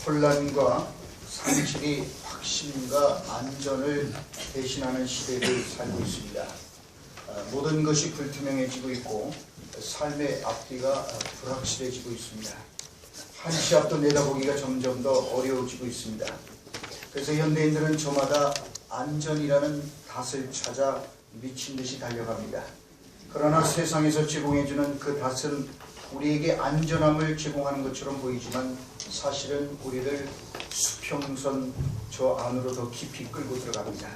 혼란과 상실이 확신과 안전을 대신하는 시대를 살고 있습니다. 모든 것이 불투명해지고 있고 삶의 앞뒤가 불확실해지고 있습니다. 한 치 앞도 내다보기가 점점 더 어려워지고 있습니다. 그래서 현대인들은 저마다 안전이라는 닷을 찾아 미친 듯이 달려갑니다. 그러나 세상에서 제공해주는 그 닷은 우리에게 안전함을 제공하는 것처럼 보이지만 사실은 우리를 수평선 저 안으로 더 깊이 끌고 들어갑니다.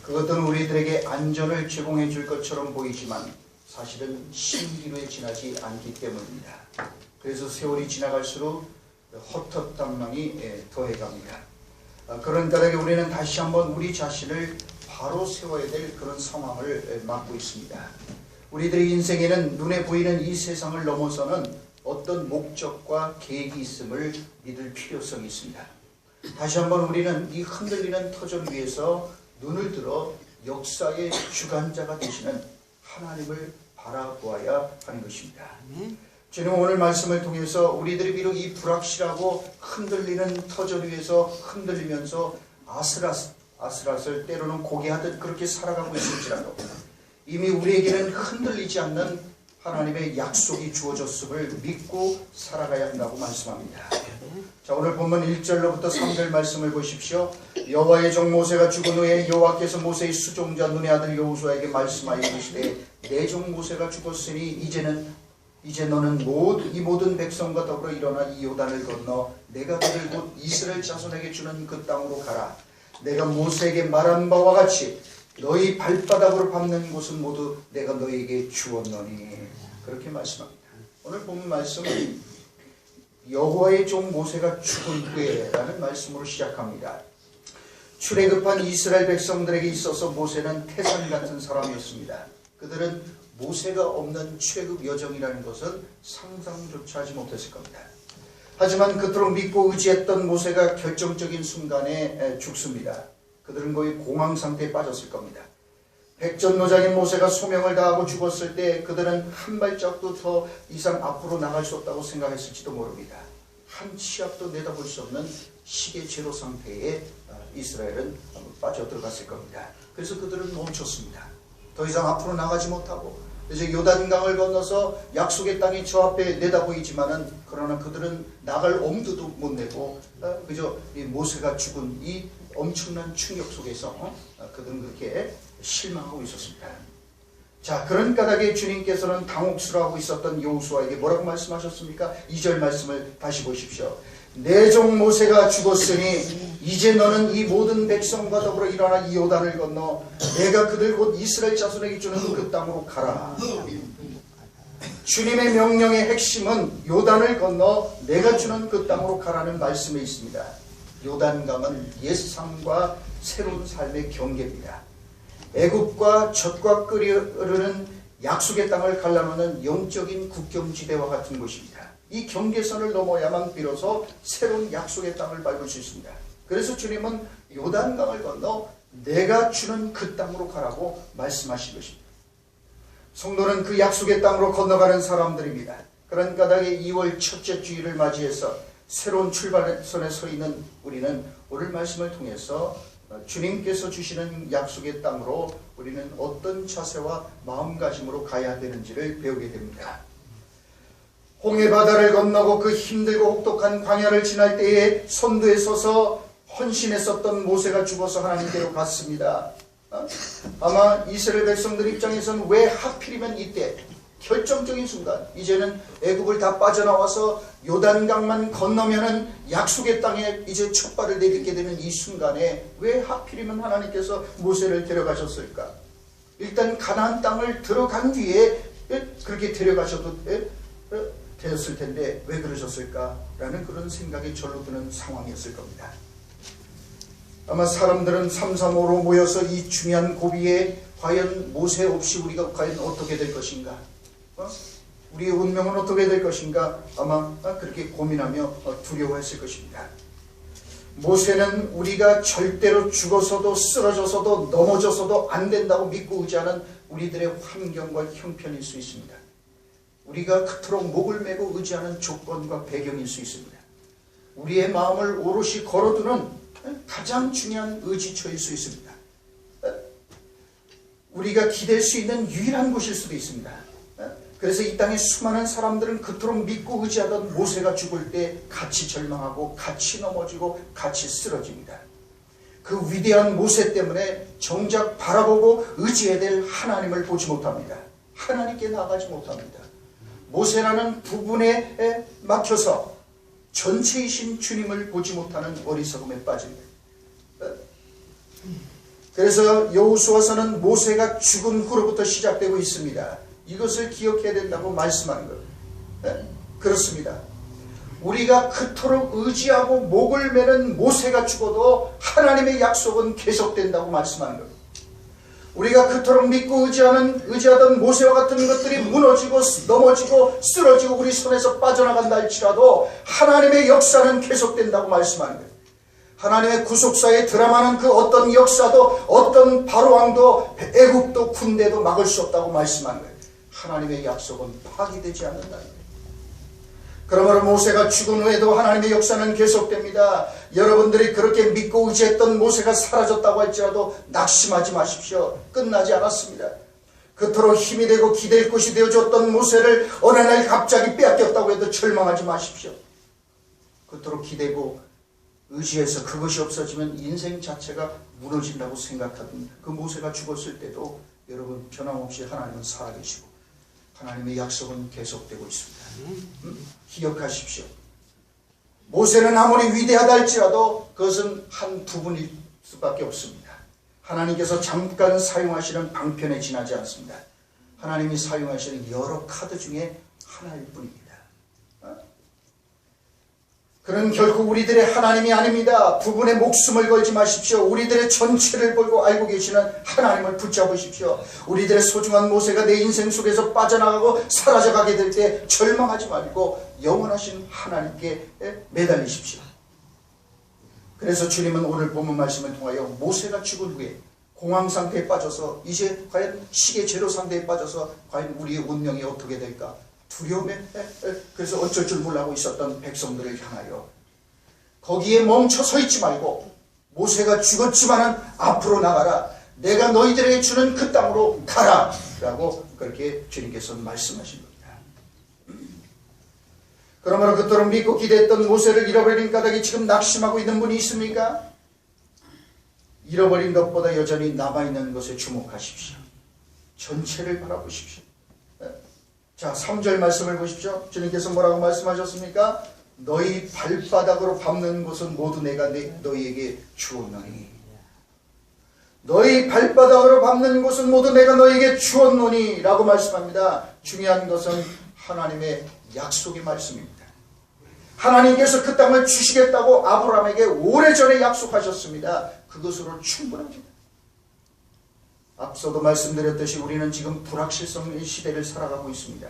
그것은 우리들에게 안전을 제공해 줄 것처럼 보이지만 사실은 신기루에 지나지 않기 때문입니다. 그래서 세월이 지나갈수록 헛헛당망이 더해갑니다. 그런 까닭에 우리는 다시 한번 우리 자신을 바로 세워야 될 그런 상황을 맞고 있습니다. 우리들의 인생에는 눈에 보이는 이 세상을 넘어서는 어떤 목적과 계획이 있음을 믿을 필요성이 있습니다. 다시 한번 우리는 이 흔들리는 터전 위에서 눈을 들어 역사의 주관자가 되시는 하나님을 바라보아야 하는 것입니다. 주님 오늘 말씀을 통해서 우리들이 비록 이 불확실하고 흔들리는 터전 위에서 흔들리면서 아슬아슬 때로는 고개하듯 그렇게 살아가고 있을지라도 이미 우리에게는 흔들리지 않는 하나님의 약속이 주어졌음을 믿고 살아가야 한다고 말씀합니다. 자, 오늘 본문 1절로부터 3절 말씀을 보십시오. 여호와의 종 모세가 죽은 후에 여호와께서 모세의 수종자 눈의 아들 여호수아에게 말씀하여 이르시되 내 종 모세가 죽었으니 이제 너는 이 모든 백성과 더불어 일어나 이 요단을 건너 내가 그들 곧 이스라엘 자손에게 주는 그 땅으로 가라. 내가 모세에게 말한 바와 같이 너희 발바닥으로 밟는 곳은 모두 내가 너희에게 주었노니. 그렇게 말씀합니다. 오늘 본문 말씀은 여호와의 종 모세가 죽은 후에 라는 말씀으로 시작합니다. 출애굽한 이스라엘 백성들에게 있어서 모세는 태산 같은 사람이었습니다. 그들은 모세가 없는 출애굽 여정이라는 것은 상상조차 하지 못했을 겁니다. 하지만 그토록 믿고 의지했던 모세가 결정적인 순간에 죽습니다. 그들은 거의 공황 상태에 빠졌을 겁니다. 백전노장인 모세가 소명을 다하고 죽었을 때 그들은 한 발짝도 더 이상 앞으로 나갈 수 없다고 생각했을지도 모릅니다. 한 치 앞도 내다볼 수 없는 시계 제로 상태에 이스라엘은 빠져들어갔을 겁니다. 그래서 그들은 멈췄습니다. 더 이상 앞으로 나가지 못하고 이제 요단강을 건너서 약속의 땅이 저 앞에 내다보이지만은 그러나 그들은 나갈 엄두도 못 내고 그저 이 모세가 죽은 이 엄청난 충격 속에서 그들은 그렇게 실망하고 있었습니다. 자, 그런 까닭에 주님께서는 당혹스러워하고 있었던 여호수아에게 뭐라고 말씀하셨습니까? 2절 말씀을 다시 보십시오. 내 종 모세가 죽었으니 이제 너는 이 모든 백성과 더불어 일어나 이 요단을 건너 내가 그들 곧 이스라엘 자손에게 주는 그 땅으로 가라. 주님의 명령의 핵심은 요단을 건너 내가 주는 그 땅으로 가라는 말씀에 있습니다. 요단강은 옛삶과 새로운 삶의 경계입니다. 애굽과 젖과 끓이 흐르는 약속의 땅을 갈라놓는 영적인 국경지대와 같은 곳입니다. 이 경계선을 넘어야만 비로소 새로운 약속의 땅을 밟을 수 있습니다. 그래서 주님은 요단강을 건너 내가 주는 그 땅으로 가라고 말씀하신 것입니다. 성도는 그 약속의 땅으로 건너가는 사람들입니다. 그런 까닭에 2월 첫째 주일을 맞이해서 새로운 출발선에 서 있는 우리는 오늘 말씀을 통해서 주님께서 주시는 약속의 땅으로 우리는 어떤 자세와 마음가짐으로 가야 되는지를 배우게 됩니다. 홍해 바다를 건너고 그 힘들고 혹독한 광야를 지날 때에 선두에 서서 헌신했었던 모세가 죽어서 하나님께로 갔습니다. 아마 이스라엘 백성들 입장에서는 왜 하필이면 이때 결정적인 순간 이제는 애굽을 다 빠져나와서 요단강만 건너면은 약속의 땅에 이제 첫 발을 내딛게 되는 이 순간에 왜 하필이면 하나님께서 모세를 데려가셨을까? 일단 가나안 땅을 들어간 뒤에 그렇게 데려가셔도 되었을 텐데 왜 그러셨을까라는 그런 생각이 절로 드는 상황이었을 겁니다. 아마 사람들은 삼삼오로 모여서 이 중요한 고비에 과연 모세 없이 우리가 과연 어떻게 될 것인가? 우리의 운명은 어떻게 될 것인가? 아마 그렇게 고민하며 두려워했을 것입니다. 모세는 우리가 절대로 죽어서도 쓰러져서도 넘어져서도 안 된다고 믿고 의지하는 우리들의 환경과 형편일 수 있습니다. 우리가 그토록 목을 메고 의지하는 조건과 배경일 수 있습니다. 우리의 마음을 오롯이 걸어두는 가장 중요한 의지처일 수 있습니다. 우리가 기댈 수 있는 유일한 곳일 수도 있습니다. 그래서 이 땅의 수많은 사람들은 그토록 믿고 의지하던 모세가 죽을 때 같이 절망하고 같이 넘어지고 같이 쓰러집니다. 그 위대한 모세 때문에 정작 바라보고 의지해야 될 하나님을 보지 못합니다. 하나님께 나가지 못합니다. 모세라는 부분에 막혀서 전체이신 주님을 보지 못하는 어리석음에 빠집니다. 그래서 여호수아서는 모세가 죽은 후로부터 시작되고 있습니다. 이것을 기억해야 된다고 말씀하는 겁니다. 그렇습니다. 우리가 그토록 의지하고 목을 매는 모세가 죽어도 하나님의 약속은 계속된다고 말씀하는 겁니다. 우리가 그토록 믿고 의지하던 모세와 같은 것들이 무너지고 넘어지고 쓰러지고 우리 손에서 빠져나간다 할지라도 하나님의 역사는 계속된다고 말씀하는 거예요. 하나님의 구속사의 드라마는 그 어떤 역사도 어떤 바로왕도 애국도 군대도 막을 수 없다고 말씀하는 거예요. 하나님의 약속은 파기되지 않는다는 거예요. 그러므로 모세가 죽은 후에도 하나님의 역사는 계속됩니다. 여러분들이 그렇게 믿고 의지했던 모세가 사라졌다고 할지라도 낙심하지 마십시오. 끝나지 않았습니다. 그토록 힘이 되고 기댈 곳이 되어줬던 모세를 어느 날 갑자기 빼앗겼다고 해도 절망하지 마십시오. 그토록 기대고 의지해서 그것이 없어지면 인생 자체가 무너진다고 생각하던 그 모세가 죽었을 때도 여러분 변함없이 하나님은 살아계시고 하나님의 약속은 계속되고 있습니다. 기억하십시오. 모세는 아무리 위대하다 할지라도 그것은 한 부분일 수밖에 없습니다. 하나님께서 잠깐 사용하시는 방편에 지나지 않습니다. 하나님이 사용하시는 여러 카드 중에 하나일 뿐입니다. 그는 결코 우리들의 하나님이 아닙니다. 부분에 목숨을 걸지 마십시오. 우리들의 전체를 보고 알고 계시는 하나님을 붙잡으십시오. 우리들의 소중한 모세가 내 인생 속에서 빠져나가고 사라져가게 될 때 절망하지 말고 영원하신 하나님께 매달리십시오. 그래서 주님은 오늘 본문 말씀을 통하여 모세가 죽은 후에 공황 상태에 빠져서 이제 과연 시계 제로 상태에 빠져서 과연 우리의 운명이 어떻게 될까? 두려움에 그래서 어쩔 줄 몰라하고 있었던 백성들을 향하여 거기에 멈춰 서 있지 말고 모세가 죽었지만은 앞으로 나가라. 내가 너희들에게 주는 그 땅으로 가라. 라고 그렇게 주님께서 말씀하신 겁니다. 그러므로 그토록 믿고 기대했던 모세를 잃어버린 까닭에 지금 낙심하고 있는 분이 있습니까? 잃어버린 것보다 여전히 남아있는 것에 주목하십시오. 전체를 바라보십시오. 자, 3절 말씀을 보십시오. 주님께서 뭐라고 말씀하셨습니까? 너희 발바닥으로 밟는 것은 모두 내가 너희에게 주었노니. 너희 발바닥으로 밟는 곳은 모두 내가 너희에게 주었노니 라고 말씀합니다. 중요한 것은 하나님의 약속의 말씀입니다. 하나님께서 그 땅을 주시겠다고 아브라함에게 오래전에 약속하셨습니다. 그것으로 충분합니다. 앞서도 말씀드렸듯이 우리는 지금 불확실성의 시대를 살아가고 있습니다.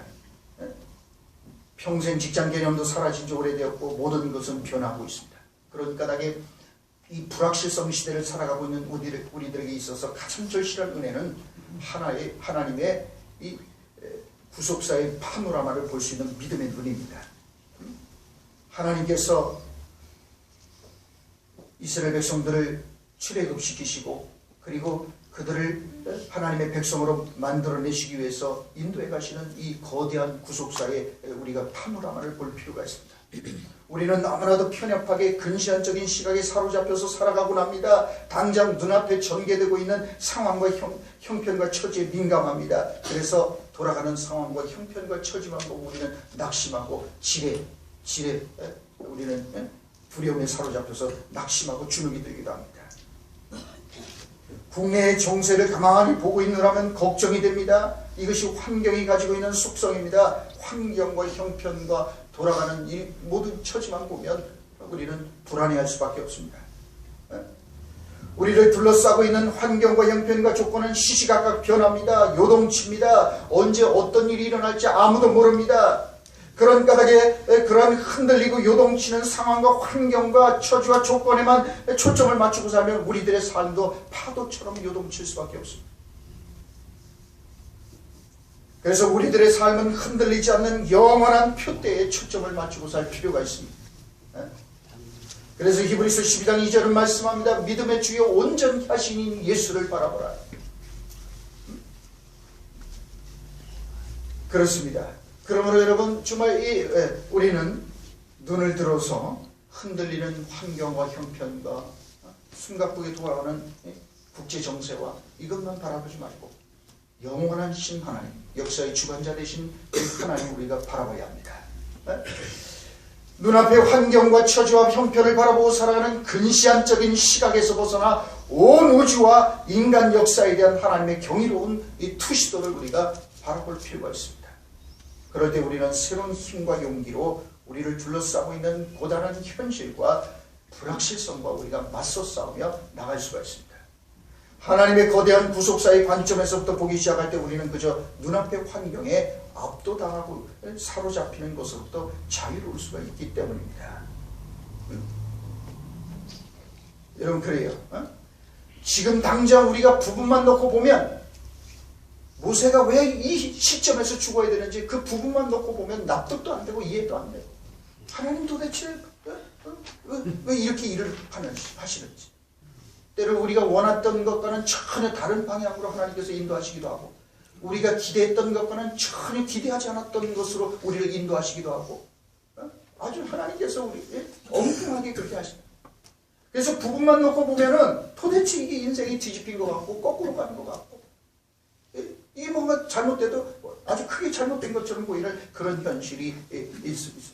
평생 직장 개념도 사라진 지 오래되었고 모든 것은 변하고 있습니다. 그런 까닭에 이 불확실성 시대를 살아가고 있는 우리들에게 있어서 가장 절실한 은혜는 하나님의 이 구속사의 파노라마를 볼 수 있는 믿음의 눈입니다. 하나님께서 이스라엘 백성들을 출애굽시키시고 그리고 그들을 하나님의 백성으로 만들어내시기 위해서 인도해 가시는 이 거대한 구속사에 우리가 파노라마를 볼 필요가 있습니다. 우리는 너무나도 편협하게 근시안적인 시각에 사로잡혀서 살아가곤 합니다. 당장 눈앞에 전개되고 있는 상황과 형편과 처지에 민감합니다. 그래서 돌아가는 상황과 형편과 처지만 보고 우리는 낙심하고 우리는 두려움에 사로잡혀서 낙심하고 주눅이 들기도 합니다. 국내의 정세를 가만히 보고 있느라면 걱정이 됩니다. 이것이 환경이 가지고 있는 속성입니다. 환경과 형편과 돌아가는 이 모든 처지만 보면 우리는 불안해할 수밖에 없습니다. 우리를 둘러싸고 있는 환경과 형편과 조건은 시시각각 변합니다. 요동칩니다. 언제 어떤 일이 일어날지 아무도 모릅니다. 그런 까닭에 그런 흔들리고 요동치는 상황과 환경과 처지와 조건에만 초점을 맞추고 살면 우리들의 삶도 파도처럼 요동칠 수밖에 없습니다. 그래서 우리들의 삶은 흔들리지 않는 영원한 표대에 초점을 맞추고 살 필요가 있습니다. 그래서 히브리서 12장 2절은 말씀합니다. 믿음의 주요 온전히 하시는 예수를 바라보라. 그렇습니다. 그러므로 여러분 정말 우리는 눈을 들어서 흔들리는 환경과 형편과 숨가쁘게 돌아가는 국제 정세와 이것만 바라보지 말고 영원하신 하나님, 역사의 주관자 되신 하나님 우리가 바라봐야 합니다. 눈앞의 환경과 처지와 형편을 바라보고 살아가는 근시안적인 시각에서 벗어나 온 우주와 인간 역사에 대한 하나님의 경이로운 이 투시도를 우리가 바라볼 필요가 있습니다. 그럴 때 우리는 새로운 힘과 용기로 우리를 둘러싸고 있는 고단한 현실과 불확실성과 우리가 맞서 싸우며 나갈 수가 있습니다. 하나님의 거대한 구속사의 관점에서부터 보기 시작할 때 우리는 그저 눈앞의 환경에 압도당하고 사로잡히는 것으로부터 자유로울 수가 있기 때문입니다. 여러분 그래요. 지금 당장 우리가 부분만 놓고 보면 모세가 왜 이 시점에서 죽어야 되는지 그 부분만 놓고 보면 납득도 안 되고 이해도 안 돼요. 하나님 도대체 왜 이렇게 일을 하시는지. 때로 우리가 원했던 것과는 전혀 다른 방향으로 하나님께서 인도하시기도 하고 우리가 기대했던 것과는 전혀 기대하지 않았던 것으로 우리를 인도하시기도 하고 아주 하나님께서 우리 엉뚱하게 그렇게 하십니다. 그래서 부분만 놓고 보면은 도대체 이게 인생이 뒤집힌 것 같고 거꾸로 가는 것 같고 이게 뭔가 잘못돼도 아주 크게 잘못된 것처럼 보이는 그런 현실이 있습니다.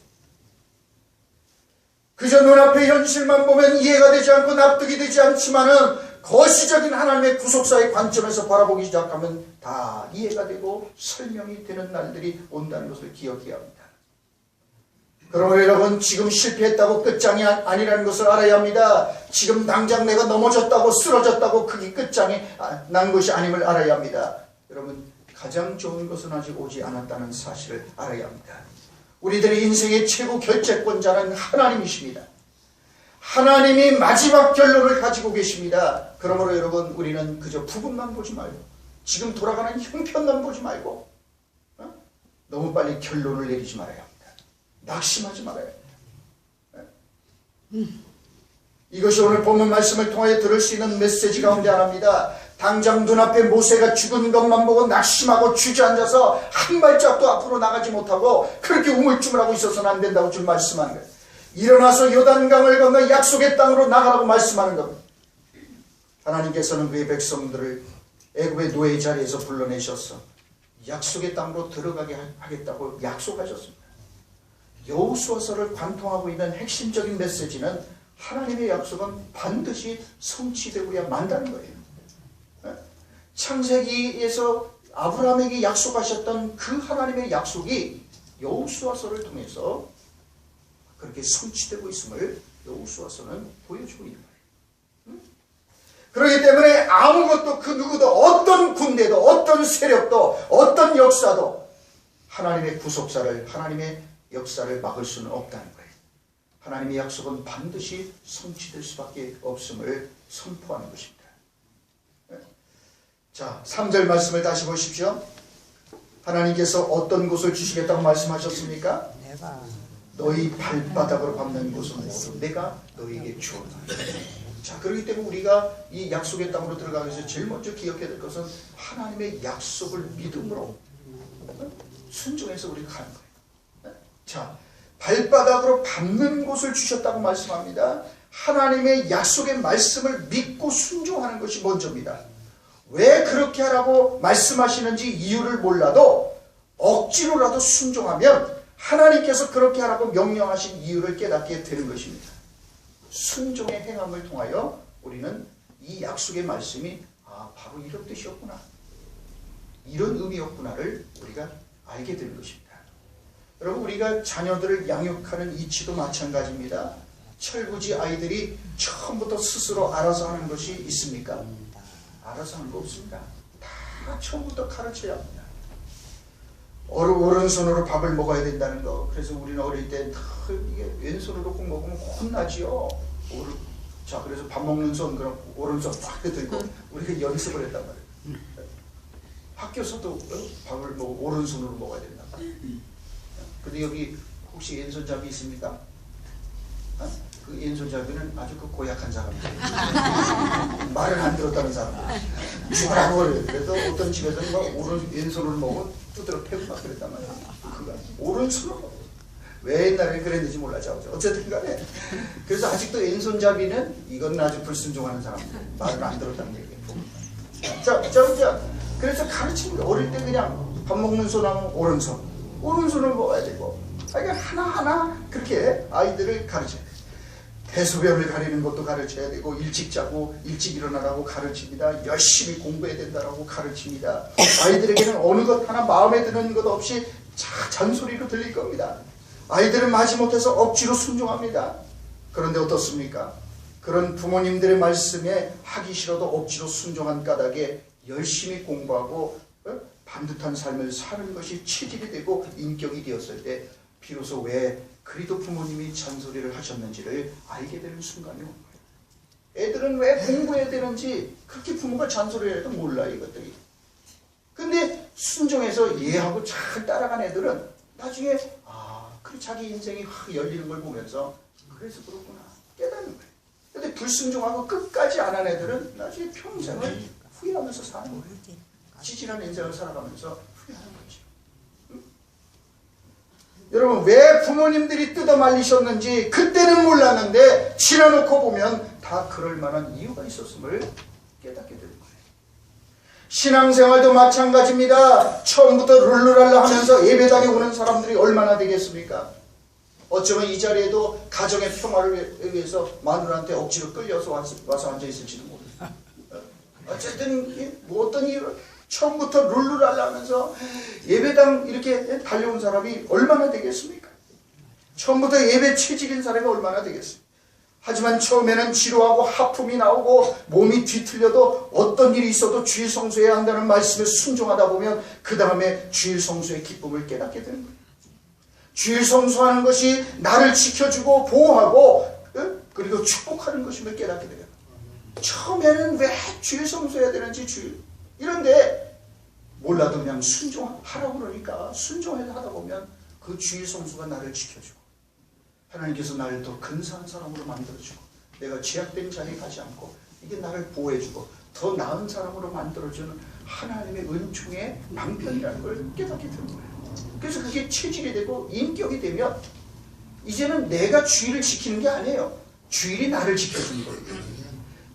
그저 눈앞의 현실만 보면 이해가 되지 않고 납득이 되지 않지만은 거시적인 하나님의 구속사의 관점에서 바라보기 시작하면 다 이해가 되고 설명이 되는 날들이 온다는 것을 기억해야 합니다. 그러므로 여러분 지금 실패했다고 끝장이 아니라는 것을 알아야 합니다. 지금 당장 내가 넘어졌다고 쓰러졌다고 그게 끝장이 난 것이 아님을 알아야 합니다. 여러분 가장 좋은 것은 아직 오지 않았다는 사실을 알아야 합니다. 우리들의 인생의 최고 결재권자는 하나님이십니다. 하나님이 마지막 결론을 가지고 계십니다. 그러므로 여러분 우리는 그저 부분만 보지 말고 지금 돌아가는 형편만 보지 말고 너무 빨리 결론을 내리지 말아야 합니다. 낙심하지 말아야 합니다. 이것이 오늘 본문 말씀을 통하여 들을 수 있는 메시지 가운데 하나입니다. 당장 눈앞에 모세가 죽은 것만 보고 낙심하고 주저앉아서 한 발짝도 앞으로 나가지 못하고 그렇게 우물쭈물하고 있어서는 안 된다고 좀 말씀하는 거예요. 일어나서 요단강을 건너 약속의 땅으로 나가라고 말씀하는 겁니다. 하나님께서는 그의 백성들을 애굽의 노예 자리에서 불러내셔서 약속의 땅으로 들어가게 하겠다고 약속하셨습니다. 여호수아서를 관통하고 있는 핵심적인 메시지는 하나님의 약속은 반드시 성취되고야 만다는 거예요. 창세기에서 아브라함에게 약속하셨던 그 하나님의 약속이 여호수아서를 통해서 그렇게 성취되고 있음을 여호수아서는 보여주고 있는 거예요. 그렇기 때문에 아무것도 그 누구도 어떤 군대도 어떤 세력도 어떤 역사도 하나님의 구속사를 하나님의 역사를 막을 수는 없다는 거예요. 하나님의 약속은 반드시 성취될 수밖에 없음을 선포하는 것입니다. 자, 3절 말씀을 다시 보십시오. 하나님께서 어떤 곳을 주시겠다고 말씀하셨습니까? 너희 발바닥으로 밟는 곳은 모두 내가 너희에게 주었다. 자, 그렇기 때문에 우리가 이 약속의 땅으로 들어가기 위해서 제일 먼저 기억해야 될 것은 하나님의 약속을 믿음으로 순종해서 우리가 가는 거예요. 자, 발바닥으로 밟는 곳을 주셨다고 말씀합니다. 하나님의 약속의 말씀을 믿고 순종하는 것이 먼저입니다. 왜 그렇게 하라고 말씀하시는지 이유를 몰라도 억지로라도 순종하면 하나님께서 그렇게 하라고 명령하신 이유를 깨닫게 되는 것입니다. 순종의 행함을 통하여 우리는 이 약속의 말씀이 바로 이런 뜻이었구나, 이런 의미였구나를 우리가 알게 되는 것입니다. 여러분 우리가 자녀들을 양육하는 이치도 마찬가지입니다. 철부지 아이들이 처음부터 스스로 알아서 하는 것이 있습니까? 알아서 하는 거 없습니다. 다 처음부터 가르쳐야 합니다. 오른손으로 밥을 먹어야 된다는 거. 그래서 우리는 어릴 때 이게 왼손으로 꼭 먹으면 혼나지요. 자, 그래서 밥 먹는 손 그럼 오른손 딱 들고 우리가 연습을 했단 말이에요. 학교에서도 밥을 오른손으로 먹어야 된단 말이에요. 근데 여기 혹시 왼손잡이 있습니까? 그 왼손잡이는 아주 그 고약한 사람이에요. 말을 안 들었다는 사람이에요. 쥐라고 그래요. 그래서 어떤 집에서는 막 왼손을 먹고 두드러 패고 막 그랬단 말이에요. 그가 오른손으로 왜 옛날에 그랬는지 몰라죠. 어쨌든 간에 그래서 아직도 왼손잡이는 이건 아주 불순종하는 사람들, 말을 안 들었다는 얘기예요. 자, 그래서 가르칩니다. 어릴 때 그냥 밥 먹는 손하고 오른손을 먹어야 되고, 그러니까 하나하나 그렇게 아이들을 가르쳐야 돼요. 대소변을 가리는 것도 가르쳐야 되고, 일찍 자고 일찍 일어나라고 가르칩니다. 열심히 공부해야 된다라고 가르칩니다. 아이들에게는 어느 것 하나 마음에 드는 것 없이 잔소리로 들릴 겁니다. 아이들은 마지못해서 억지로 순종합니다. 그런데 어떻습니까? 그런 부모님들의 말씀에 하기 싫어도 억지로 순종한 까닭에 열심히 공부하고 반듯한 삶을 사는 것이 체질이 되고 인격이 되었을 때 비로소 왜 그리도 부모님이 잔소리를 하셨는지를 알게 되는 순간이 온 거예요. 애들은 왜 공부해야 되는지 그렇게 부모가 잔소리를 해도 몰라요, 이것들이. 근데 순종해서 이해하고 잘 따라간 애들은 나중에 그래 자기 인생이 확 열리는 걸 보면서 그래서 그렇구나 깨닫는 거예요. 근데 불순종하고 끝까지 안 한 애들은 나중에 평생을 후회하면서 사는 거예요. 지질한 인생을 살아가면서 후회하는 거죠. 응? 여러분 왜 부모님들이 뜯어 말리셨는지 그때는 몰랐는데 지나놓고 보면 다 그럴 만한 이유가 있었음을 깨닫게 되는 거예요. 신앙생활도 마찬가지입니다. 처음부터 룰루랄라 하면서 예배당에 오는 사람들이 얼마나 되겠습니까? 어쩌면 이 자리에도 가정의 평화를 위해서 마누라한테 억지로 끌려서 와서 앉아있을지도 모릅니다. 어쨌든 뭐 어떤 이유로 처음부터 룰루랄라 하면서 예배당 이렇게 달려온 사람이 얼마나 되겠습니까? 처음부터 예배 체질인 사람이 얼마나 되겠습니까? 하지만 처음에는 지루하고 하품이 나오고 몸이 뒤틀려도 어떤 일이 있어도 주일 성수해야 한다는 말씀에 순종하다 보면 그 다음에 주일 성수의 기쁨을 깨닫게 되는 거예요. 주일 성수하는 것이 나를 지켜주고 보호하고 그리고 축복하는 것임을 깨닫게 돼요. 처음에는 왜 주일 성수해야 되는지 이런데 몰라도 그냥 순종하라고 그러니까 순종해서 하다 보면 그 주일 성수가 나를 지켜주고 하나님께서 나를 더 근사한 사람으로 만들어주고 내가 죄악된 자리에 가지 않고 이게 나를 보호해주고 더 나은 사람으로 만들어주는 하나님의 은총의 방편이라는 걸 깨닫게 되는 거예요. 그래서 그게 체질이 되고 인격이 되면 이제는 내가 주일을 지키는 게 아니에요. 주일이 나를 지켜주는 거예요.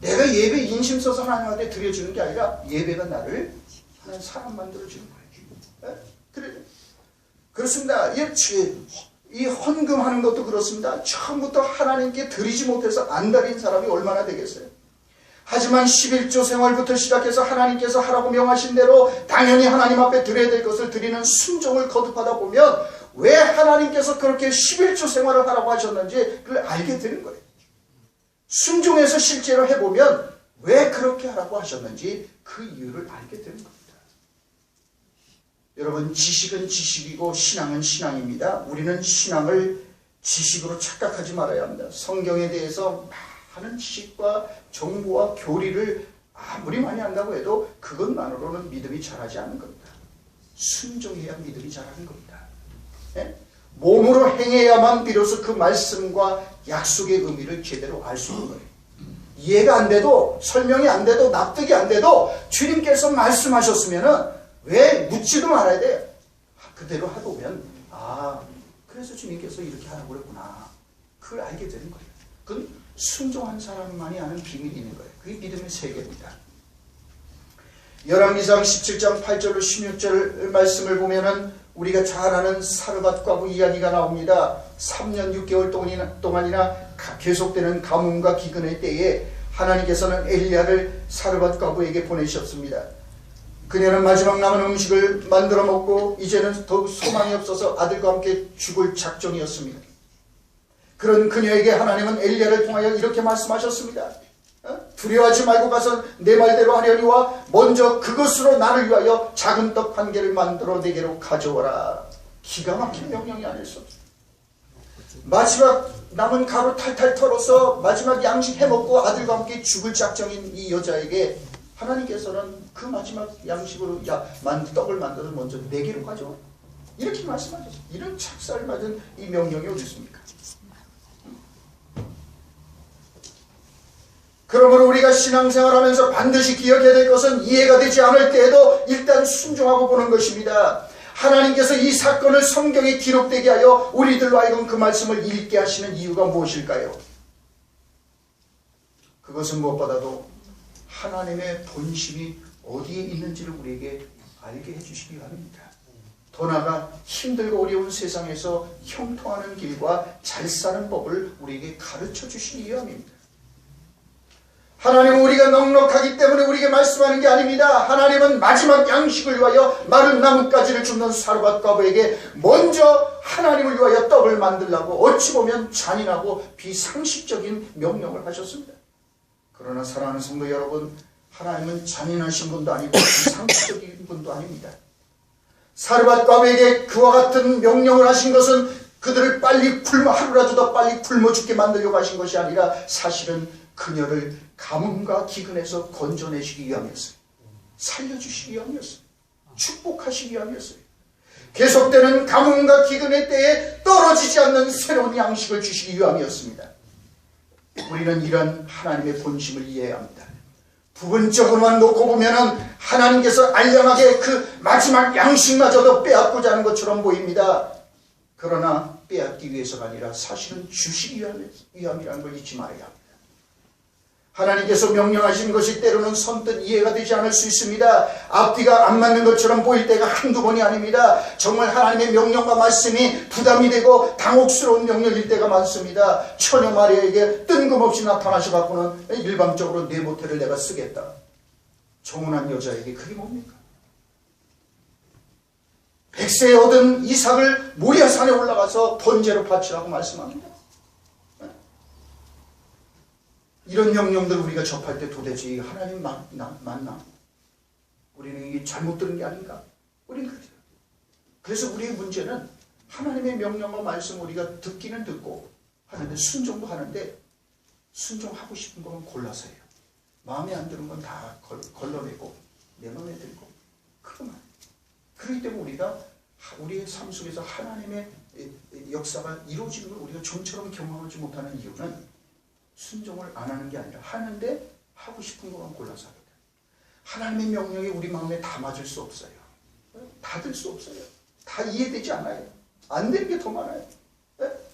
내가 예배 인심 써서 하나님한테 드려주는 게 아니라 예배가 나를 하나님 사람 만들어주는 거예요. 그래 그렇습니다. 이 헌금하는 것도 그렇습니다. 처음부터 하나님께 드리지 못해서 안달인 사람이 얼마나 되겠어요. 하지만 11조 생활부터 시작해서 하나님께서 하라고 명하신 대로 당연히 하나님 앞에 드려야 될 것을 드리는 순종을 거듭하다 보면 왜 하나님께서 그렇게 11조 생활을 하라고 하셨는지 그걸 알게 되는 거예요. 순종해서 실제로 해보면 왜 그렇게 하라고 하셨는지 그 이유를 알게 되는 겁니다. 여러분 지식은 지식이고 신앙은 신앙입니다. 우리는 신앙을 지식으로 착각하지 말아야 합니다. 성경에 대해서 많은 지식과 정보와 교리를 아무리 많이 한다고 해도 그것만으로는 믿음이 자라지 않는 겁니다. 순종해야 믿음이 자라는 겁니다. 네? 몸으로 행해야만 비로소 그 말씀과 약속의 의미를 제대로 알 수 있는 거예요. 이해가 안 돼도 설명이 안 돼도 납득이 안 돼도 주님께서 말씀하셨으면 왜 묻지도 말아야 돼요. 그대로 해보면 그래서 주님께서 이렇게 하라고 그랬구나. 그걸 알게 되는 거예요. 그건 순종한 사람만이 아는 비밀이 있는 거예요. 그게 믿음의 세계입니다. 열왕기상 17장 8절로 16절 말씀을 보면은 우리가 잘 아는 사르밧 과부 이야기가 나옵니다. 3년 6개월 동안이나 계속되는 가뭄과 기근의 때에 하나님께서는 엘리야를 사르밧 과부에게 보내셨습니다. 그녀는 마지막 남은 음식을 만들어 먹고 이제는 더욱 소망이 없어서 아들과 함께 죽을 작정이었습니다. 그런 그녀에게 하나님은 엘리야를 통하여 이렇게 말씀하셨습니다. 두려워하지 말고 가서 내 말대로 하려니와 먼저 그것으로 나를 위하여 작은 떡 한 개를 만들어 내게로 가져와라. 기가 막힌 명령이 아닐 수 없습니다. 마지막 남은 가루 탈탈 털어서 마지막 양식 해먹고 아들과 함께 죽을 작정인 이 여자에게 하나님께서는 그 마지막 양식으로 떡을 만들어서 먼저 4개로 가져와. 이렇게 말씀하셨어요. 이런 착살맞은 이 명령이 어디 있습니까? 그러므로 우리가 신앙생활하면서 반드시 기억해야 될 것은 이해가 되지 않을 때에도 일단 순종하고 보는 것입니다. 하나님께서 이 사건을 성경에 기록되게 하여 우리들로 하여금 그 말씀을 읽게 하시는 이유가 무엇일까요? 그것은 무엇보다도 하나님의 본심이 어디에 있는지를 우리에게 알게 해주시기 바랍니다. 더 나아가 힘들고 어려운 세상에서 형통하는 길과 잘 사는 법을 우리에게 가르쳐 주시기 위함입니다. 하나님은 우리가 넉넉하기 때문에 우리에게 말씀하는 게 아닙니다. 하나님은 마지막 양식을 위하여 마른 나뭇가지를 줍는 사르밧 과부에게 먼저 하나님을 위하여 떡을 만들라고 어찌 보면 잔인하고 비상식적인 명령을 하셨습니다. 그러나 사랑하는 성도 여러분, 하나님은 잔인하신 분도 아니고 비상식적인 분도 아닙니다. 사르밧 과부에게 그와 같은 명령을 하신 것은 그들을 빨리 하루라도 더 빨리 굶어 죽게 만들려고 하신 것이 아니라 사실은 그녀를 가뭄과 기근에서 건져내시기 위함이었어요. 살려주시기 위함이었어요. 축복하시기 위함이었어요. 계속되는 가뭄과 기근의 때에 떨어지지 않는 새로운 양식을 주시기 위함이었습니다. 우리는 이런 하나님의 본심을 이해해야 합니다. 부분적으로만 놓고 보면은 하나님께서 알량하게 그 마지막 양식마저도 빼앗고자 하는 것처럼 보입니다. 그러나 빼앗기 위해서가 아니라 사실은 주시기 위함이라는 걸 잊지 말아야 합니다. 하나님께서 명령하신 것이 때로는 선뜻 이해가 되지 않을 수 있습니다. 앞뒤가 안 맞는 것처럼 보일 때가 한두 번이 아닙니다. 정말 하나님의 명령과 말씀이 부담이 되고 당혹스러운 명령일 때가 많습니다. 처녀 마리아에게 뜬금없이 나타나셔갖고는 일방적으로 내 모태를 내가 쓰겠다. 정혼한 여자에게 그게 뭡니까? 100세에 얻은 이삭을 모리아산에 올라가서 번제로 바치라고 말씀합니다. 이런 명령들 우리가 접할 때 도대체 하나님 맞나? 우리는 이게 잘못 들은 게 아닌가? 우리는 그래요. 그래서 우리의 문제는 하나님의 명령과 말씀 우리가 듣기는 듣고 하는데 순종도 하는데 순종하고 싶은 건 골라서 해요. 마음에 안 드는 건 다 걸러내고 내 마음에 들고 그것만. 그렇기 때문에 우리가 우리의 삶 속에서 하나님의 역사가 이루어지는 걸 우리가 좀처럼 경험하지 못하는 이유는 순종을 안 하는 게 아니라 하는데 하고 싶은 것만 골라서 합니다. 하나님의 명령이 우리 마음에 다 맞을 수 없어요. 다 들 수 없어요. 다 이해되지 않아요. 안 되는 게 더 많아요.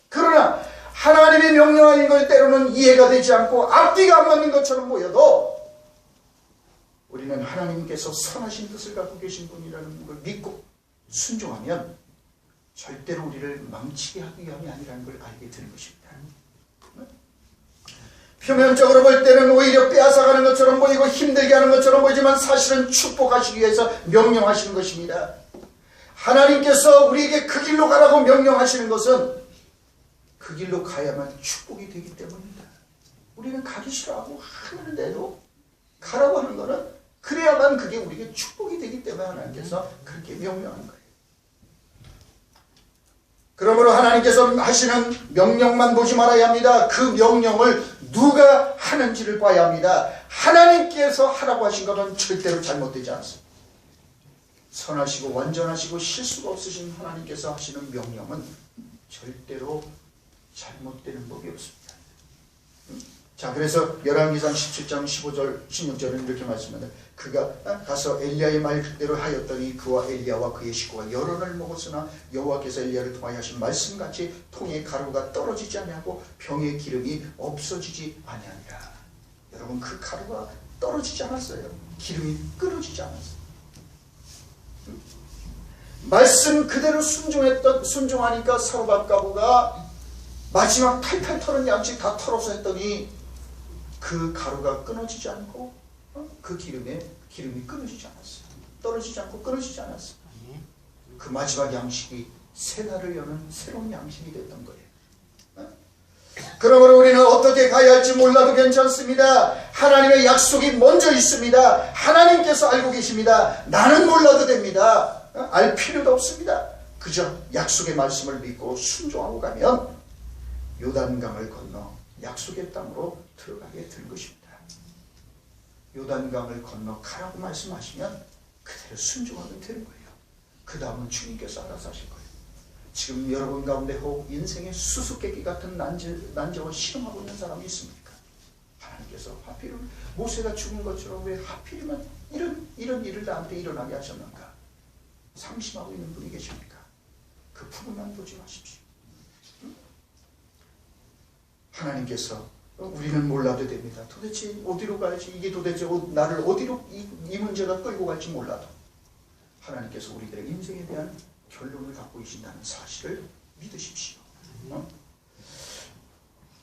그러나 하나님의 명령인 걸 때로는 이해가 되지 않고 앞뒤가 안 맞는 것처럼 보여도 우리는 하나님께서 선하신 뜻을 갖고 계신 분이라는 걸 믿고 순종하면 절대로 우리를 망치게 하기 위함이 아니라는 걸 알게 되는 것입니다. 표면적으로 볼 때는 오히려 빼앗아가는 것처럼 보이고 힘들게 하는 것처럼 보이지만 사실은 축복하시기 위해서 명령하시는 것입니다. 하나님께서 우리에게 그 길로 가라고 명령하시는 것은 그 길로 가야만 축복이 되기 때문입니다. 우리는 가기 싫어하고 하는데도 가라고 하는 것은 그래야만 그게 우리에게 축복이 되기 때문에 하나님께서 그렇게 명령한 거예요. 그러므로 하나님께서 하시는 명령만 보지 말아야 합니다. 그 명령을 누가 하는지를 봐야 합니다. 하나님께서 하라고 하신 것은 절대로 잘못되지 않습니다. 선하시고 완전하시고 실수가 없으신 하나님께서 하시는 명령은 절대로 잘못되는 법이 없습니다. 자, 그래서 열왕기상 17장 15절 16절은 이렇게 말씀합니다. 그가 가서 엘리야의 말 그대로 하였더니 그와 엘리야와 그의 식구가 여론을 먹었으나 여호와께서 엘리야를 통하여 하신 말씀같이 통에 가루가 떨어지지 아니하고 병의 기름이 없어지지 아니하니라. 여러분, 그 가루가 떨어지지 않았어요. 기름이 끊어지지 않았어요. 말씀 그대로 순종하니까 사르밧 과부가 마지막 탈탈 털은 양식 다 털어서 했더니 그 가루가 끊어지지 않고 그 기름이 끊어지지 않았어요. 떨어지지 않고 끊어지지 않았어요. 그 마지막 양식이 새 날을 여는 새로운 양식이 됐던 거예요. 그러므로 우리는 어떻게 가야 할지 몰라도 괜찮습니다. 하나님의 약속이 먼저 있습니다. 하나님께서 알고 계십니다. 나는 몰라도 됩니다. 알 필요도 없습니다. 그저 약속의 말씀을 믿고 순종하고 가면 요단강을 건너 약속의 땅으로 들어가게 될 것입니다. 요단강을 건너 가라고 말씀하시면 그대로 순종하면 되는 거예요. 그 다음은 주님께서 알아서 하실 거예요. 지금 여러분 가운데 혹 인생의 수수께끼 같은 난제와 실험하고 있는 사람이 있습니까? 하나님께서 하필이면 모세가 죽은 것처럼 왜 하필이면 이런 일을 나한테 일어나게 하셨는가? 상심하고 있는 분이 계십니까? 그 부분만 보지 마십시오. 하나님께서 우리는 몰라도 됩니다. 도대체 어디로 가야지, 이게 도대체 나를 어디로 이 문제가 끌고 갈지 몰라도 하나님께서 우리들의 인생에 대한 결론을 갖고 계신다는 사실을 믿으십시오.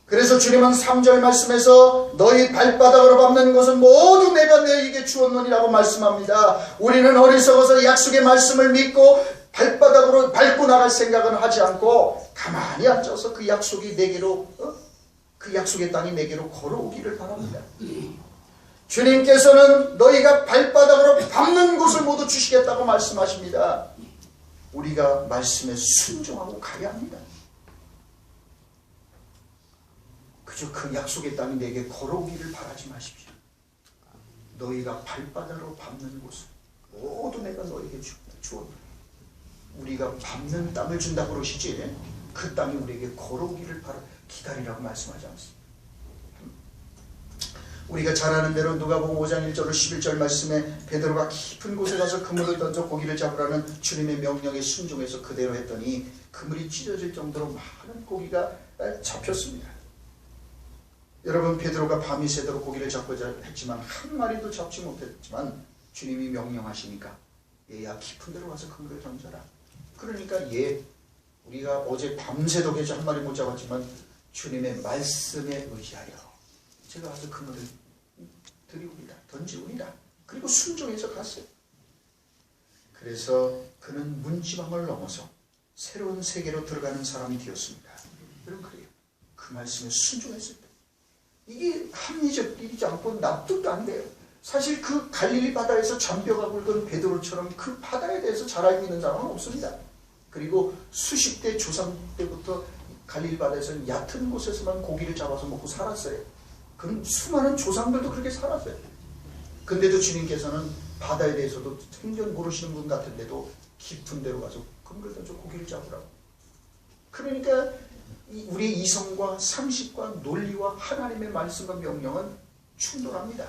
그래서 주님은 3절 말씀에서 너희 발바닥으로 밟는 것은 모두 내가 너희에게 주었느니라고 말씀합니다. 우리는 어리석어서 약속의 말씀을 믿고 발바닥으로 밟고 나갈 생각은 하지 않고 가만히 앉아서 그 약속이 내게로 그 약속의 땅이 내게로 걸어오기를 바랍니다. 주님께서는 너희가 발바닥으로 밟는 곳을 모두 주시겠다고 말씀하십니다. 우리가 말씀에 순종하고 가야 합니다. 그저 그 약속의 땅이 내게 걸어오기를 바라지 마십시오. 너희가 발바닥으로 밟는 곳을 모두 내가 너희에게 주었다. 우리가 밟는 땅을 준다고 그러시지 그 땅이 우리에게 걸어오기를 기다리라고 말씀하지 않습니다. 우리가 잘 아는 대로 누가복음 5장 1절로 11절 말씀에 베드로가 깊은 곳에 가서 그물을 던져 고기를 잡으라는 주님의 명령에 순종해서 그대로 했더니 그물이 찢어질 정도로 많은 고기가 잡혔습니다. 여러분, 베드로가 밤이 새도록 고기를 잡고자 했지만 한 마리도 잡지 못했지만 주님이 명령하시니까 얘야 깊은 데로 가서 그물을 던져라. 그러니까 우리가 어제 밤새도록 해서 한 마리 못 잡았지만 주님의 말씀에 의지하여 제가 가서 그물을 드리우리라, 던지우리라. 그리고 순종해서 갔어요. 그래서 그는 문지방을 넘어서 새로운 세계로 들어가는 사람이 되었습니다. 여러분, 그래요. 그 말씀에 순종했을 때 이게 합리적 일이지 않고 납득도 안 돼요. 사실 그 갈릴리 바다에서 잔뼈가 굵은 베드로처럼 그 바다에 대해서 잘 알고 있는 사람은 없습니다. 그리고 수십 대 조상 때부터 갈릴리 바다에서는 얕은 곳에서만 고기를 잡아서 먹고 살았어요. 그럼 수많은 조상들도 그렇게 살았어요. 근데도 주님께서는 바다에 대해서도 생전 모르시는 분 같은데도 깊은 데로 가서 그물을 던져 고기를 잡으라고. 그러니까 우리의 이성과 상식과 논리와 하나님의 말씀과 명령은 충돌합니다.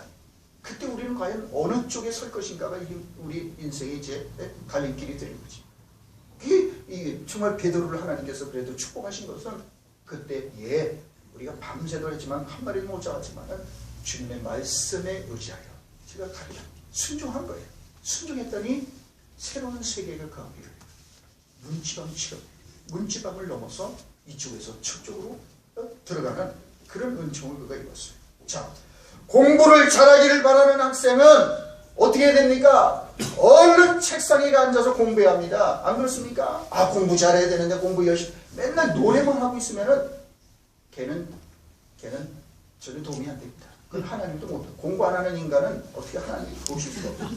그때 우리는 과연 어느 쪽에 설 것인가가 우리 인생의 이제 갈림길이 되는 거지. 이게 정말 베드로를 하나님께서 그래도 축복하신 것은 그때 우리가 밤새도록 했지만 한 마리도 못 잡았지만 주님의 말씀에 의지하여 제가 가리라 순종한 거예요. 순종했더니 새로운 세계가 그 앞에 문지방을 넘어서 이쪽에서 저쪽으로 들어가는 그런 은총을 그가 입었어요. 자, 공부를 잘하기를 바라는 학생은 어떻게 해야 됩니까? 얼른 책상에 앉아서 공부해야 합니다. 안 그렇습니까? 공부 잘해야 되는데 공부 열심히 맨날 노래만 하고 있으면은 걔는 전혀 도움이 안 됩니다. 그건 하나님도 못해요. 공부 안 하는 인간은 어떻게 하나님 도우실 수가 없어요.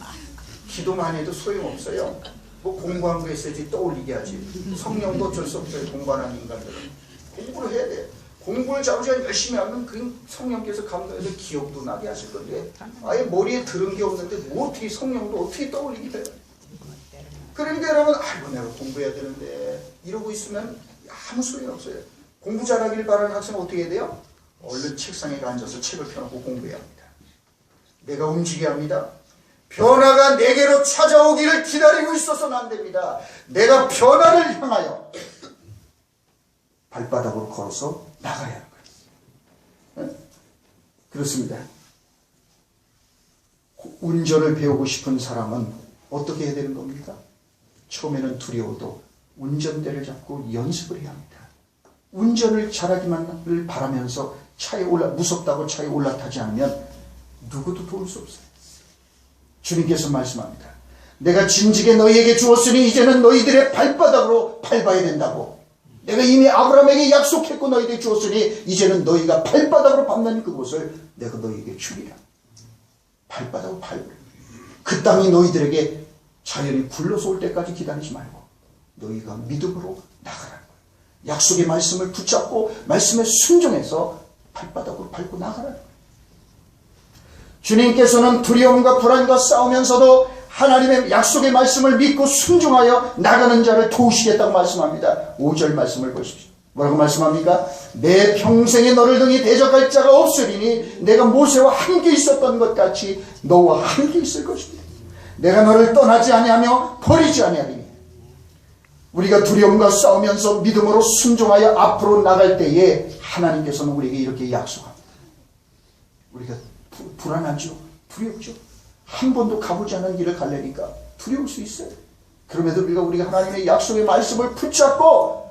기도만 해도 소용없어요. 뭐 공부한 거 했어야지 떠올리게 하지. 성령도 어쩔 수 없어요. 공부 안 하는 인간들은. 공부를 해야 돼요. 공부를 자우지간 열심히 하면 그 성령께서 감동해서 기억도 나게 하실 건데 아예 머리에 들은 게 없는데 뭐 어떻게 성령도 어떻게 떠올리게 돼요. 그러니까 여러분 내가 공부해야 되는데 이러고 있으면 아무 소용이 없어요. 공부 잘하길 바라는 학생은 어떻게 해야 돼요? 얼른 책상에 앉아서 책을 펴놓고 공부해야 합니다. 내가 움직여야 합니다. 변화가 내게로 찾아오기를 기다리고 있어서는 안 됩니다. 내가 변화를 향하여 발바닥으로 걸어서 나가야 하는 거예요. 그렇습니다. 운전을 배우고 싶은 사람은 어떻게 해야 되는 겁니까? 처음에는 두려워도 운전대를 잡고 연습을 해야 합니다. 운전을 잘하기만을 바라면서 무섭다고 차에 올라타지 않으면 누구도 도울 수 없어요. 주님께서 말씀합니다. 내가 진즉에 너희에게 주었으니 이제는 너희들의 발바닥으로 밟아야 된다고. 내가 이미 아브라함에게 약속했고 너희에게 주었으니 이제는 너희가 발바닥으로 밟는 그곳을 내가 너희에게 주리라. 발바닥으로 밟으라. 그 땅이 너희들에게 자연히 굴러서 올 때까지 기다리지 말고 너희가 믿음으로 나가라는 거예요. 약속의 말씀을 붙잡고 말씀에 순종해서 발바닥으로 밟고 나가라는 거예요. 주님께서는 두려움과 불안과 싸우면서도 하나님의 약속의 말씀을 믿고 순종하여 나가는 자를 도우시겠다고 말씀합니다. 5절 말씀을 보십시오. 뭐라고 말씀합니까? 내 평생에 너를 등에 대적할 자가 없으리니 내가 모세와 함께 있었던 것 같이 너와 함께 있을 것이다. 내가 너를 떠나지 아니하며 버리지 아니하리니. 우리가 두려움과 싸우면서 믿음으로 순종하여 앞으로 나갈 때에 하나님께서는 우리에게 이렇게 약속합니다. 우리가 불안하죠. 두렵죠. 한 번도 가보지 않은 길을 가려니까 두려울 수 있어요. 그럼에도 우리가 하나님의 약속의 말씀을 붙잡고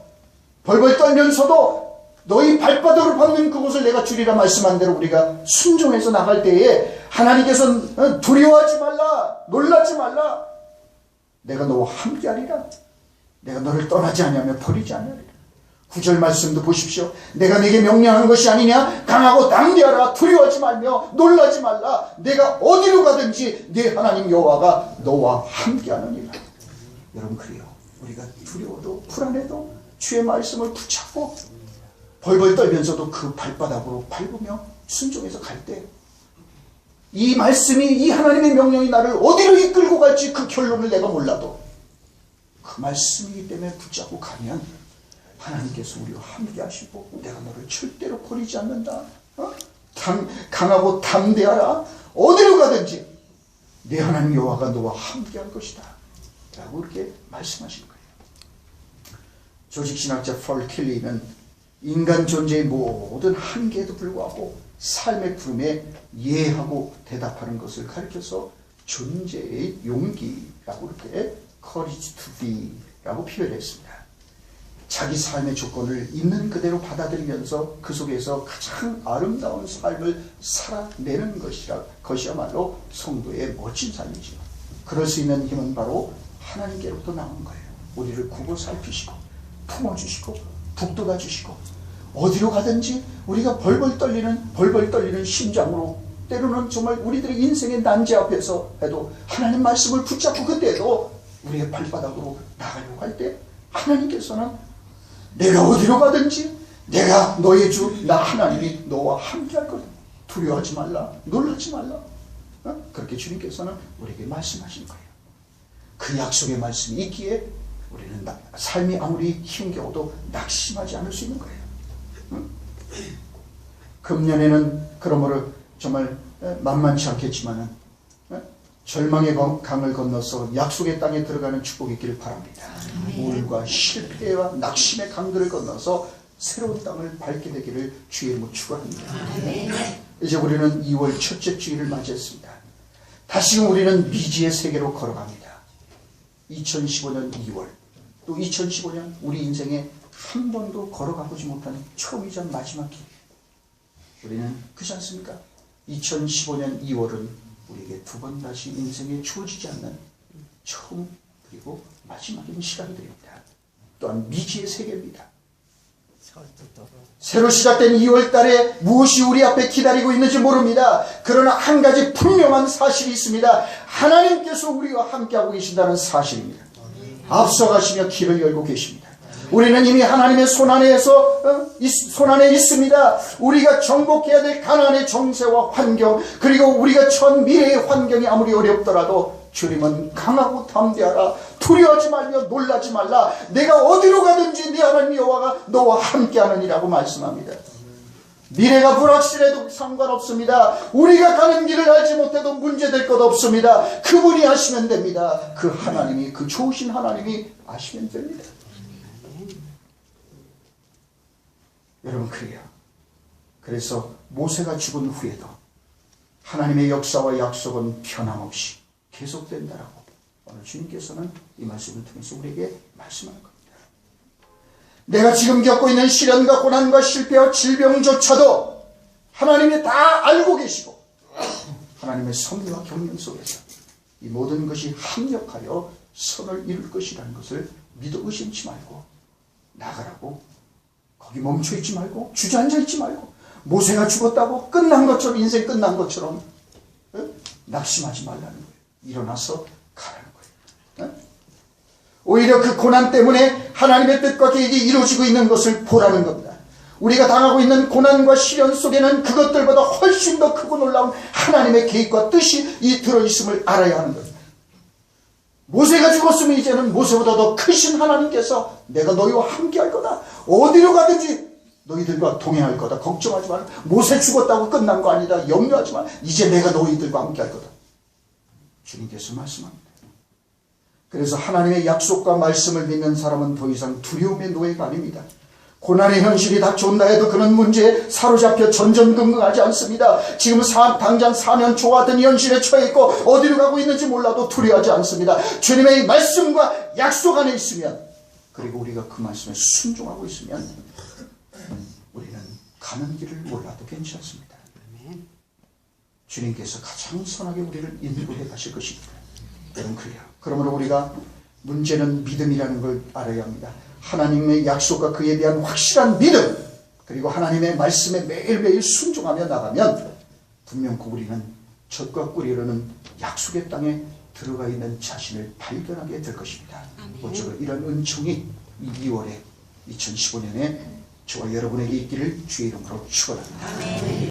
벌벌 떨면서도 너희 발바닥을 밟는 그곳을 내가 주리라 말씀한 대로 우리가 순종해서 나갈 때에 하나님께서는 두려워하지 말라, 놀라지 말라, 내가 너와 함께하리라, 내가 너를 떠나지 아니하며 버리지 아니하리라. 9절 말씀도 보십시오. 내가 내게 명령하는 것이 아니냐? 강하고 담대하라. 두려워하지 말며 놀라지 말라. 내가 어디로 가든지 네 하나님 여호와가 너와 함께하느니라. 여러분, 그래요. 우리가 두려워도 불안해도 주의 말씀을 붙잡고 벌벌 떨면서도 그 발바닥으로 밟으며 순종해서 갈 때 이 말씀이, 이 하나님의 명령이 나를 어디로 이끌고 갈지 그 결론을 내가 몰라도 그 말씀이기 때문에 붙잡고 가면 하나님께서 우리와 함께 하시고 내가 너를 절대로 버리지 않는다. 강하고 담대하라. 어디로 가든지 내 하나님 여호와가 너와 함께 할 것이다 라고 그렇게 말씀하신 거예요. 조직신학자 폴 켈리는 인간 존재의 모든 한계에도 불구하고 삶의 부름에 예하고 대답하는 것을 가리켜서 존재의 용기라고 이렇게 courage to be 라고 표현했습니다. 자기 삶의 조건을 있는 그대로 받아들이면서 그 속에서 가장 아름다운 삶을 살아내는 것이야말로 성도의 멋진 삶이죠. 그럴 수 있는 힘은 바로 하나님께로부터 나오는 거예요. 우리를 구고 살피시고 품어주시고 북돋아 주시고 어디로 가든지 우리가 벌벌 떨리는 심장으로 때로는 정말 우리들의 인생의 난제 앞에서 해도 하나님 말씀을 붙잡고 그때도 우리의 발바닥으로 나가려고 할 때 하나님께서는 내가 어디로 가든지 내가 너의 주 나 하나님이 너와 함께 할 거다. 두려워하지 말라. 놀라지 말라. 그렇게 주님께서는 우리에게 말씀하신 거예요. 그 약속의 말씀이 있기에 우리는 삶이 아무리 힘겨워도 낙심하지 않을 수 있는 거예요. 금년에는 그러므로 정말 만만치 않겠지만은 절망의 강을 건너서 약속의 땅에 들어가는 축복이 있기를 바랍니다. 우울과 실패와 낙심의 강들을 건너서 새로운 땅을 밟게 되기를 주의 이름으로 축원합니다. 이제 우리는 2월 첫째 주일을 맞이했습니다. 다시금 우리는 미지의 세계로 걸어갑니다. 2015년 2월 또 2015년 우리 인생에 한 번도 걸어가보지 못한 처음이자 마지막 길. 우리는 그렇지 않습니까? 2015년 2월은 우리에게 두 번 다시 인생에 주어지지 않는 처음 그리고 마지막인 시간이 됩니다. 또한 미지의 세계입니다. 새로 시작된 2월 달에 무엇이 우리 앞에 기다리고 있는지 모릅니다. 그러나 한 가지 분명한 사실이 있습니다. 하나님께서 우리와 함께하고 계신다는 사실입니다. 앞서가시며 길을 열고 계십니다. 우리는 이미 하나님의 손안에 있습니다. 우리가 정복해야 될 가나안의 정세와 환경, 그리고 우리가 전 미래의 환경이 아무리 어렵더라도 주님은 강하고 담대하라. 두려워하지 말며 놀라지 말라. 내가 어디로 가든지 네 하나님 여호와가 너와 함께하느니라고 말씀합니다. 미래가 불확실해도 상관없습니다. 우리가 가는 길을 알지 못해도 문제될 것 없습니다. 그분이 아시면 됩니다. 그 하나님이, 그 좋으신 하나님이 아시면 됩니다. 여러분, 그래요. 그래서 모세가 죽은 후에도 하나님의 역사와 약속은 변함없이 계속된다라고 오늘 주님께서는 이 말씀을 통해서 우리에게 말씀하는 겁니다. 내가 지금 겪고 있는 시련과 고난과 실패와 질병조차도 하나님이 다 알고 계시고 하나님의 섭리와 경륜 속에서 이 모든 것이 합력하여 선을 이룰 것이라는 것을 믿어 의심치 말고 나가라고, 거기 멈춰있지 말고 주저앉아있지 말고 모세가 죽었다고 끝난 것처럼, 인생 끝난 것처럼 낙심하지 말라는 거예요. 일어나서 가라는 거예요. 오히려 그 고난 때문에 하나님의 뜻과 계획이 이루어지고 있는 것을 보라는 겁니다. 우리가 당하고 있는 고난과 시련 속에는 그것들보다 훨씬 더 크고 놀라운 하나님의 계획과 뜻이 들어있음을 알아야 하는 겁니다. 모세가 죽었으면 이제는 모세보다 더 크신 하나님께서 내가 너희와 함께 할 거다. 어디로 가든지 너희들과 동행할 거다. 걱정하지 마라. 모세 죽었다고 끝난 거 아니다. 염려하지 마라. 이제 내가 너희들과 함께 할 거다. 주님께서 말씀합니다. 그래서 하나님의 약속과 말씀을 믿는 사람은 더 이상 두려움의 노예가 아닙니다. 고난의 현실이 닥쳐온다 해도 그런 문제에 사로잡혀 전전긍긍하지 않습니다. 지금 당장 사면초와 같은 현실에 처해 있고 어디로 가고 있는지 몰라도 두려워하지 않습니다. 주님의 말씀과 약속 안에 있으면, 그리고 우리가 그 말씀에 순종하고 있으면 우리는 가는 길을 몰라도 괜찮습니다. 주님께서 가장 선하게 우리를 인도해 가실 것입니다. 여러분, 그래요. 그러므로 우리가 문제는 믿음이라는 걸 알아야 합니다. 하나님의 약속과 그에 대한 확실한 믿음, 그리고 하나님의 말씀에 매일매일 순종하며 나가면 분명코 우리는 젖과 꿀이르는 약속의 땅에 들어가 있는 자신을 발견하게 될 것입니다. 모쪼록 이런 은총이 이 2월에 2015년에 저와 여러분에게 있기를 주의 이름으로 축원합니다.